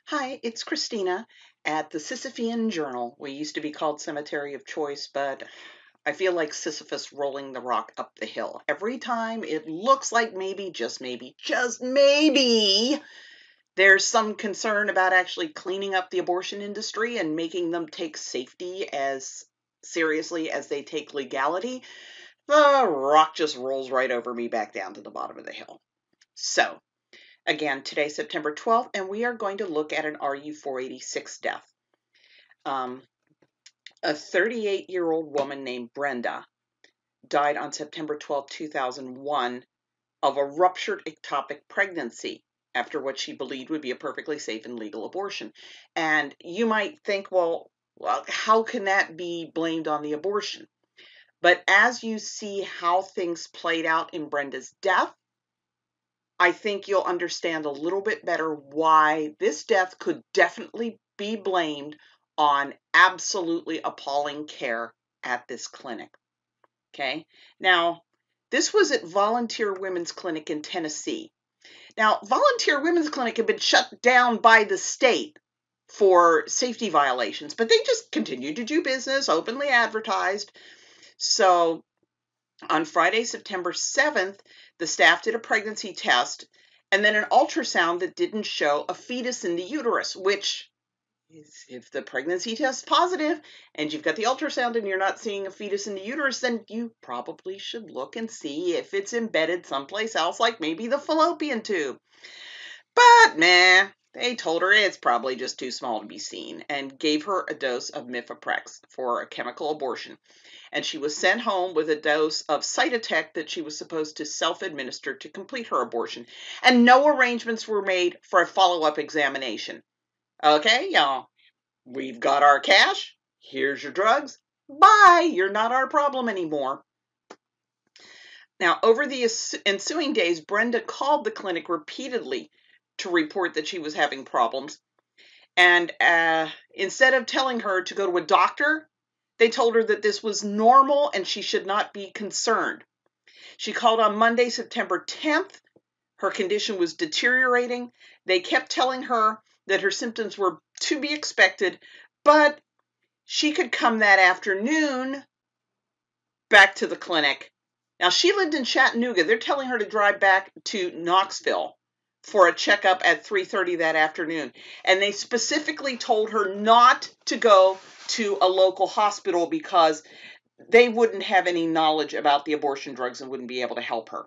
Hi, it's Christina at the Sisyphean Journal. We used to be called Cemetery of Choice, but I feel like Sisyphus rolling the rock up the hill. Every time it looks like maybe, just maybe, there's some concern about actually cleaning up the abortion industry and making them take safety as seriously as they take legality, the rock just rolls right over me back down to the bottom of the hill. So, again, today, September 12th, and we are going to look at an RU486 death. A 38-year-old woman named Brenda died on September 12, 2001 of a ruptured ectopic pregnancy after what she believed would be a perfectly safe and legal abortion. And you might think, well, how can that be blamed on the abortion? But as you see how things played out in Brenda's death, I think you'll understand a little bit better why this death could definitely be blamed on absolutely appalling care at this clinic. Okay, now this was at Volunteer Women's Clinic in Tennessee. Now, Volunteer Women's Clinic had been shut down by the state for safety violations, but they just continued to do business, openly advertised. So on Friday, September 7th, the staff did a pregnancy test and then an ultrasound that didn't show a fetus in the uterus, which is, if the pregnancy test's positive and you've got the ultrasound and you're not seeing a fetus in the uterus, then you probably should look and see if it's embedded someplace else, like maybe the fallopian tube. But meh, they told her it's probably just too small to be seen and gave her a dose of mifeprex for a chemical abortion. And she was sent home with a dose of Cytotec that she was supposed to self-administer to complete her abortion. And no arrangements were made for a follow-up examination. Okay, y'all, we've got our cash. Here's your drugs. Bye, you're not our problem anymore. Now, over the ensuing days, Brenda called the clinic repeatedly to report that she was having problems. And instead of telling her to go to a doctor, they told her that this was normal and she should not be concerned. She called on Monday, September 10th. Her condition was deteriorating. They kept telling her that her symptoms were to be expected, but she could come that afternoon back to the clinic. Now, she lived in Chattanooga. They're telling her to drive back to Knoxville for a checkup at 3:30 that afternoon. And they specifically told her not to go to a local hospital because they wouldn't have any knowledge about the abortion drugs and wouldn't be able to help her.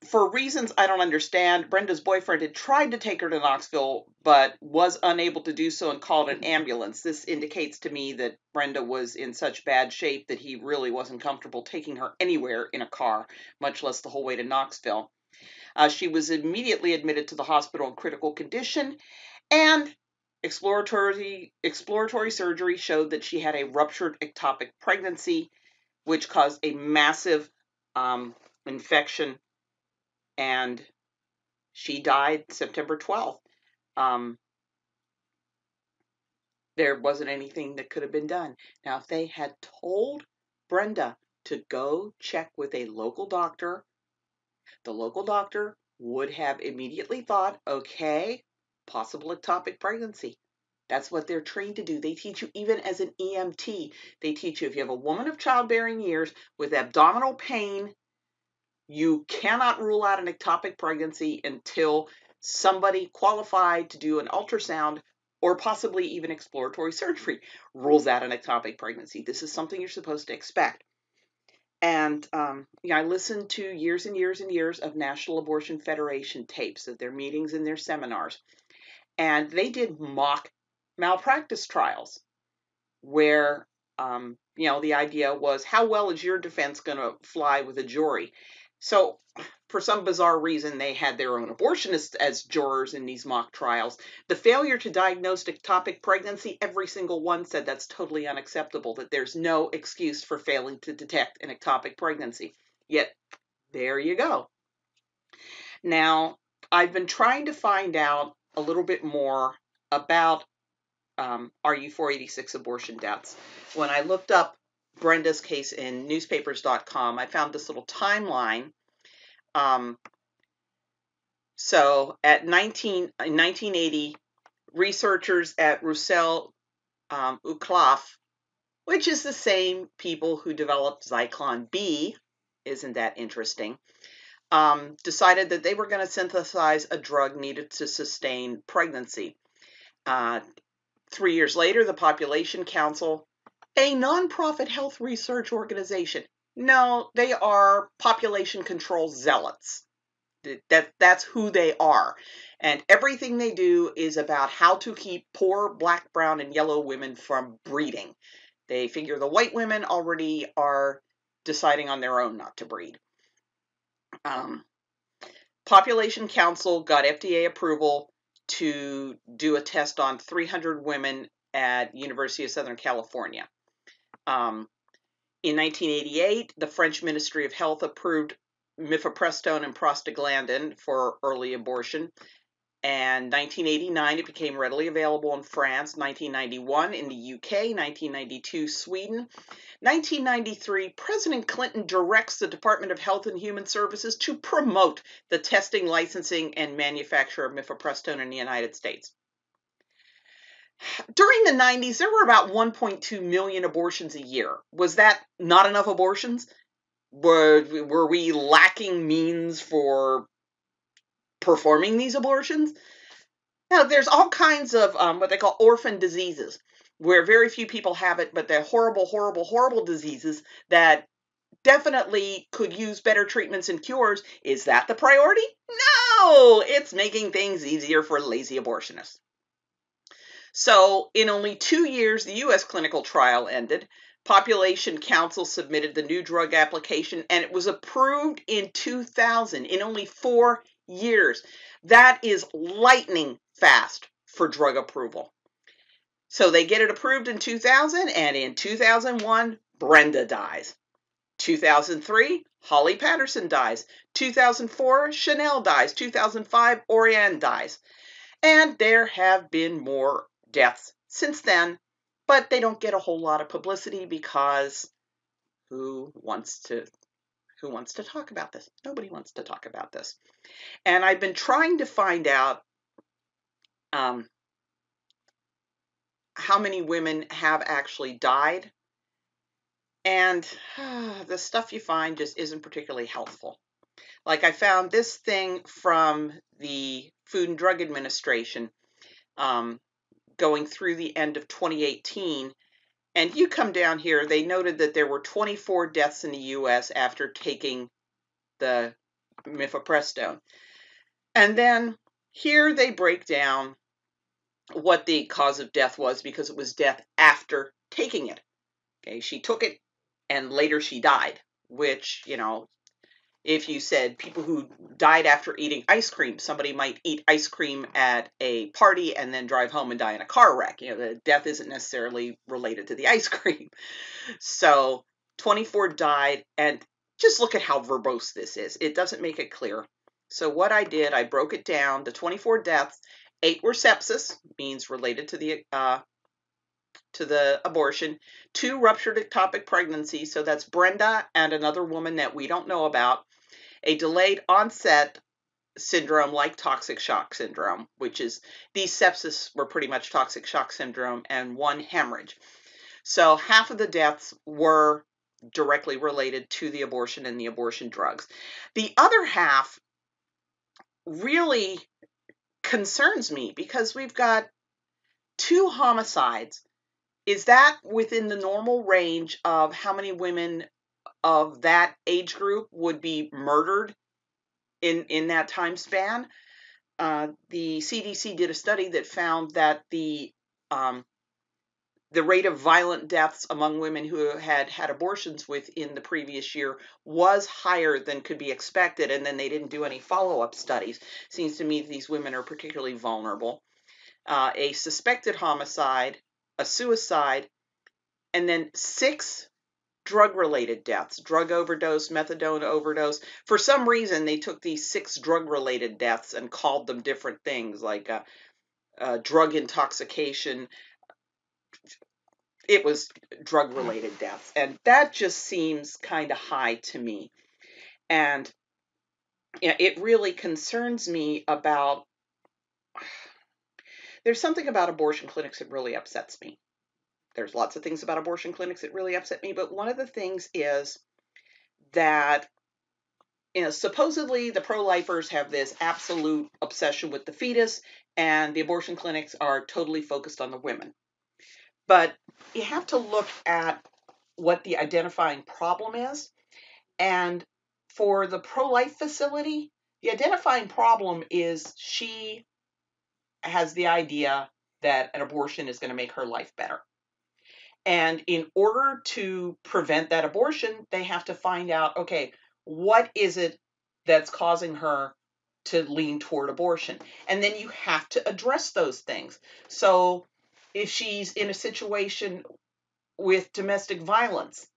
For reasons I don't understand, Brenda's boyfriend had tried to take her to Knoxville, but was unable to do so and called an ambulance. This indicates to me that Brenda was in such bad shape that he really wasn't comfortable taking her anywhere in a car, much less the whole way to Knoxville. She was immediately admitted to the hospital in critical condition, and exploratory surgery showed that she had a ruptured ectopic pregnancy, which caused a massive infection, and she died September 12th. There wasn't anything that could have been done. Now, if they had told Brenda to go check with a local doctor, the local doctor would have immediately thought, okay, possible ectopic pregnancy. That's what they're trained to do. They teach you, even as an EMT, they teach you if you have a woman of childbearing years with abdominal pain, you cannot rule out an ectopic pregnancy until somebody qualified to do an ultrasound or possibly even exploratory surgery rules out an ectopic pregnancy. This is something you're supposed to expect. And I listened to years and years and years of National Abortion Federation tapes of their meetings and their seminars. And they did mock malpractice trials where, the idea was, how well is your defense going to fly with a jury? So for some bizarre reason, they had their own abortionists as jurors in these mock trials. The failure to diagnose ectopic pregnancy, every single one said that's totally unacceptable, that there's no excuse for failing to detect an ectopic pregnancy. Yet, there you go. Now, I've been trying to find out a little bit more about RU486 abortion deaths. When I looked up Brenda's case in newspapers.com, I found this little timeline. So in 1980, researchers at Roussel UCLAF, which is the same people who developed Zyklon B, isn't that interesting, decided that they were going to synthesize a drug needed to sustain pregnancy. 3 years later, the Population Council, a nonprofit health research organization. No, they are population control zealots. That's who they are. And everything they do is about how to keep poor black, brown, and yellow women from breeding. They figure the white women already are deciding on their own not to breed. Population Council got FDA approval to do a test on 300 women at University of Southern California. In 1988, the French Ministry of Health approved mifepristone and prostaglandin for early abortion. And 1989, it became readily available in France. 1991 in the UK. 1992, Sweden. 1993, President Clinton directs the Department of Health and Human Services to promote the testing, licensing, and manufacture of mifepristone in the United States. During the 90s, there were about 1.2 million abortions a year. Was that not enough abortions? Were we lacking means for performing these abortions? Now, there's all kinds of what they call orphan diseases, where very few people have it, but they're horrible, horrible, horrible diseases that definitely could use better treatments and cures. Is that the priority? No! It's making things easier for lazy abortionists. So, in only 2 years, the U.S. clinical trial ended. Population Council submitted the new drug application, and it was approved in 2000, in only 4 years. That is lightning fast for drug approval. So they get it approved in 2000, and in 2001, Brenda dies. 2003, Holly Patterson dies. 2004, Chanel dies. 2005, Orianne dies. And there have been more deaths since then, but they don't get a whole lot of publicity because who wants to talk about this? Nobody wants to talk about this. And I've been trying to find out how many women have actually died, and the stuff you find just isn't particularly helpful. Like, I found this thing from the Food and Drug Administration going through the end of 2018, and you come down here, they noted that there were 24 deaths in the U.S. after taking the mifepristone. And then here they break down what the cause of death was, because it was death after taking it. Okay, she took it and later she died, which, if you said people who died after eating ice cream, somebody might eat ice cream at a party and then drive home and die in a car wreck. The death isn't necessarily related to the ice cream. So 24 died, and just look at how verbose this is. It doesn't make it clear. So what I did, I broke it down. The 24 deaths, 8 were sepsis, means related to the abortion. 2 ruptured ectopic pregnancies, so that's Brenda and another woman that we don't know about. A delayed onset syndrome like toxic shock syndrome, which is, these sepsis were pretty much toxic shock syndrome, and 1 hemorrhage. So half of the deaths were directly related to the abortion and the abortion drugs. The other half really concerns me because we've got 2 homicides. Is that within the normal range of how many women of that age group would be murdered in that time span? The CDC did a study that found that the rate of violent deaths among women who had had abortions within the previous year was higher than could be expected, and then they didn't do any follow-up studies. Seems to me these women are particularly vulnerable. A suspected homicide, a suicide, and then 6 drug-related deaths, drug overdose, methadone overdose. For some reason, they took these 6 drug-related deaths and called them different things, like drug intoxication. It was drug-related deaths, and that just seems kind of high to me. And it really concerns me about, there's something about abortion clinics that really upsets me. There's lots of things about abortion clinics that really upset me, but one of the things is that, supposedly the pro-lifers have this absolute obsession with the fetus, and the abortion clinics are totally focused on the women. But you have to look at what the identifying problem is. And for the pro-life facility, the identifying problem is she has the idea that an abortion is going to make her life better. And in order to prevent that abortion, they have to find out, okay, what is it that's causing her to lean toward abortion? And then you have to address those things. So if she's in a situation with domestic violence,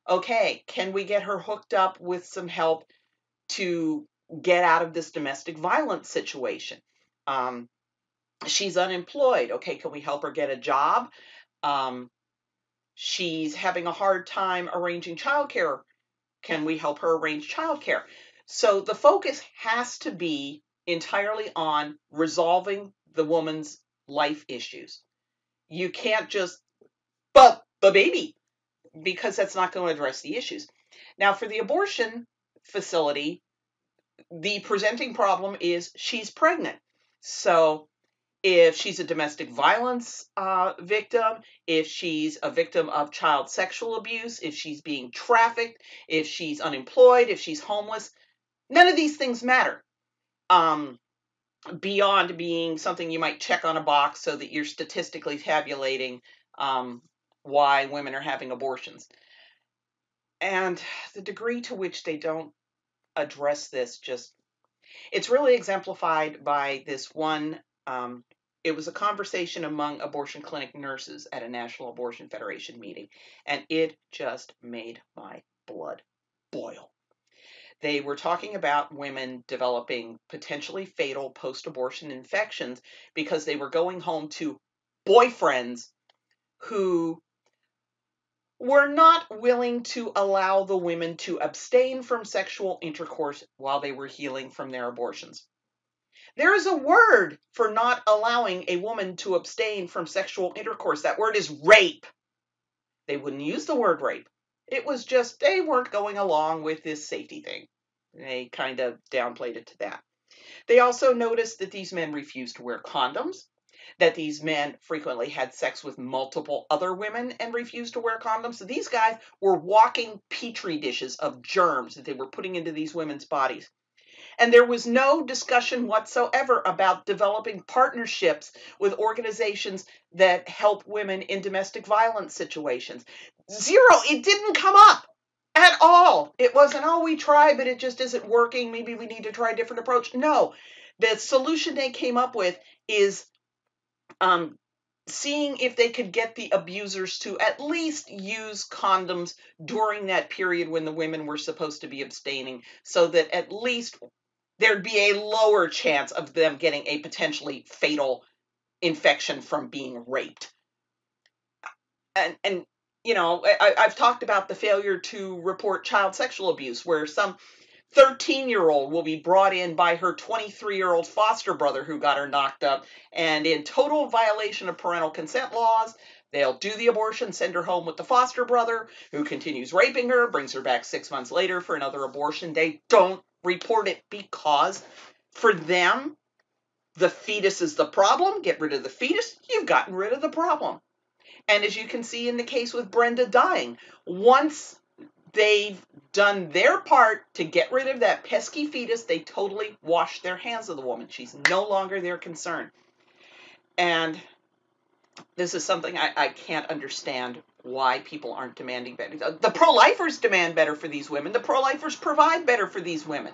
okay, can we get her hooked up with some help to get out of this domestic violence situation? She's unemployed. Okay, can we help her get a job? She's having a hard time arranging childcare. Can we help her arrange childcare? So the focus has to be entirely on resolving the woman's life issues. You can't just, but the baby, because that's not going to address the issues. Now, for the abortion facility, the presenting problem is she's pregnant. So if she's a domestic violence victim, if she's a victim of child sexual abuse, if she's being trafficked, if she's unemployed, if she's homeless, none of these things matter. Beyond being something you might check on a box so that you're statistically tabulating why women are having abortions. And the degree to which they don't address this, it's really exemplified by this one. It was a conversation among abortion clinic nurses at a National Abortion Federation meeting, and it just made my blood boil. They were talking about women developing potentially fatal post-abortion infections because they were going home to boyfriends who were not willing to allow the women to abstain from sexual intercourse while they were healing from their abortions. There is a word for not allowing a woman to abstain from sexual intercourse. That word is rape. They wouldn't use the word rape. It was just they weren't going along with this safety thing. They kind of downplayed it to that. They also noticed that these men refused to wear condoms, that these men frequently had sex with multiple other women and refused to wear condoms. So these guys were walking petri dishes of germs that they were putting into these women's bodies. And there was no discussion whatsoever about developing partnerships with organizations that help women in domestic violence situations. Zero. It didn't come up at all. It wasn't, oh, we tried, but it just isn't working. Maybe we need to try a different approach. No. The solution they came up with is seeing if they could get the abusers to at least use condoms during that period when the women were supposed to be abstaining, so that at least there'd be a lower chance of them getting a potentially fatal infection from being raped. And I've talked about the failure to report child sexual abuse, where some 13-year-old will be brought in by her 23-year-old foster brother who got her knocked up, and in total violation of parental consent laws, they'll do the abortion, send her home with the foster brother, who continues raping her, brings her back 6 months later for another abortion. They don't report it because for them, the fetus is the problem. Get rid of the fetus, you've gotten rid of the problem. And as you can see in the case with Brenda dying, once they've done their part to get rid of that pesky fetus, they totally wash their hands of the woman. She's no longer their concern. And this is something I can't understand why people aren't demanding better. The pro-lifers demand better for these women. The pro-lifers provide better for these women.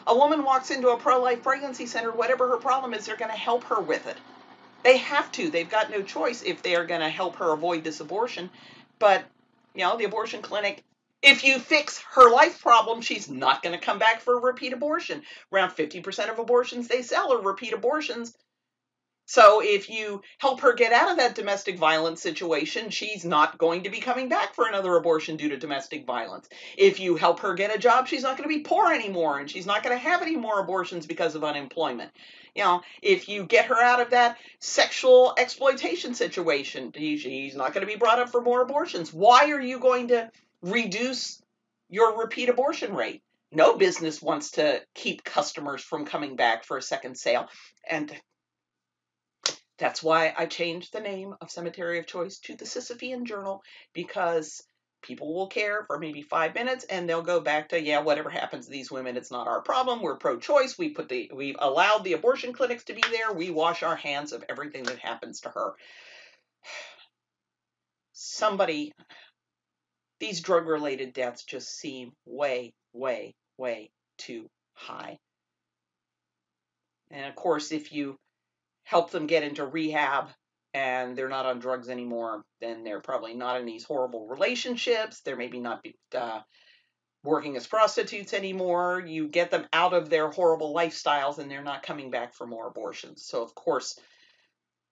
A woman walks into a pro-life pregnancy center, whatever her problem is, they're going to help her with it. They have to. They've got no choice if they are going to help her avoid this abortion. But, the abortion clinic, if you fix her life problem, she's not going to come back for a repeat abortion. Around 50% of abortions they sell are repeat abortions. So if you help her get out of that domestic violence situation, she's not going to be coming back for another abortion due to domestic violence. If you help her get a job, she's not going to be poor anymore, and she's not going to have any more abortions because of unemployment. You know, if you get her out of that sexual exploitation situation, she's not going to be brought up for more abortions. Why are you going to reduce your repeat abortion rate? No business wants to keep customers from coming back for a second sale. And that's why I changed the name of Cemetery of Choice to the Sisyphean Journal, because people will care for maybe 5 minutes and they'll go back to, yeah, whatever happens to these women, it's not our problem. We're pro-choice. We've allowed the abortion clinics to be there. We wash our hands of everything that happens to her. These drug-related deaths just seem way, way, way too high. And of course, if you help them get into rehab and they're not on drugs anymore, then they're probably not in these horrible relationships. They're maybe not working as prostitutes anymore. You get them out of their horrible lifestyles and they're not coming back for more abortions. So, of course,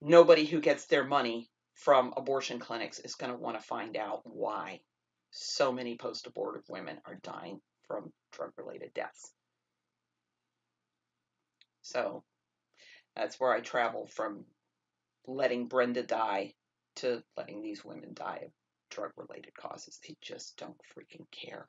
nobody who gets their money from abortion clinics is going to want to find out why so many post-abortive women are dying from drug-related deaths. So that's where I travel from letting Brenda die to letting these women die of drug-related causes. They just don't freaking care.